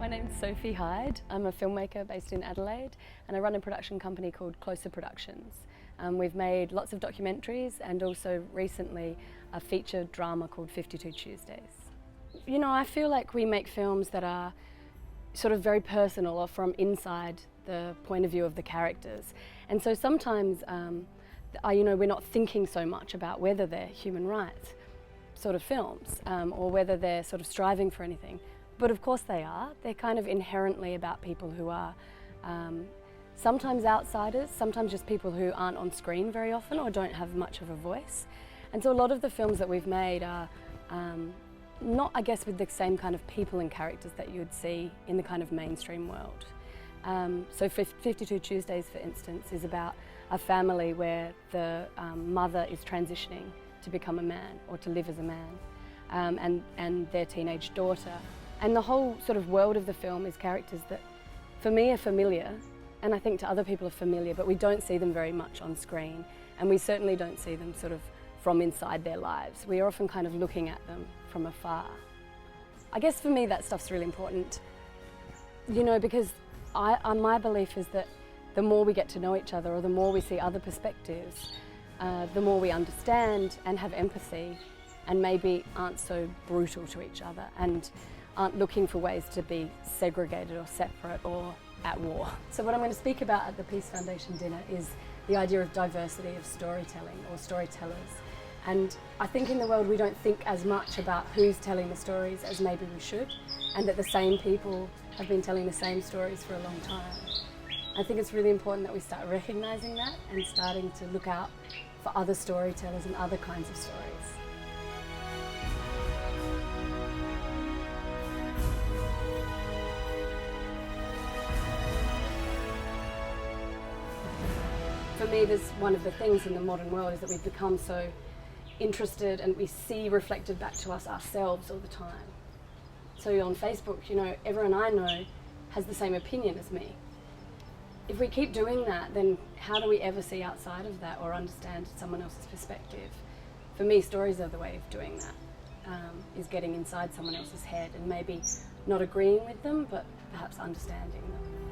My name's Sophie Hyde. I'm a filmmaker based in Adelaide and I run a production company called Closer Productions. We've made lots of documentaries and also recently a feature drama called 52 Tuesdays. You know, I feel like we make films that are sort of very personal or from inside the point of view of the characters. And so sometimes, we're not thinking so much about whether they're human rights sort of films or whether they're sort of striving for anything. But of course they are. They're kind of inherently about people who are sometimes outsiders, sometimes just people who aren't on screen very often or don't have much of a voice. And so a lot of the films that we've made are not, I guess, with the same kind of people and characters that you would see in the kind of mainstream world. So 52 Tuesdays, for instance, is about a family where the mother is transitioning to become a man or to live as a man, and their teenage daughter. And the whole sort of world of the film is characters that, for me, are familiar, and I think to other people are familiar, but we don't see them very much on screen, and we certainly don't see them sort of from inside their lives. We are often kind of looking at them from afar. I guess for me that stuff's really important, you know, because my belief is that the more we get to know each other or the more we see other perspectives, the more we understand and have empathy and maybe aren't so brutal to each other and aren't looking for ways to be segregated or separate or at war. So what I'm going to speak about at the Peace Foundation dinner is the idea of diversity of storytelling or storytellers. And I think in the world we don't think as much about who's telling the stories as maybe we should, and that the same people have been telling the same stories for a long time. I think it's really important that we start recognising that and starting to look out for other storytellers and other kinds of stories. For me, there's one of the things in the modern world is that we've become so interested and we see reflected back to us ourselves all the time. So on Facebook, you know, everyone I know has the same opinion as me. If we keep doing that, then how do we ever see outside of that or understand someone else's perspective? For me, stories are the way of doing that, is getting inside someone else's head and maybe not agreeing with them, but perhaps understanding them.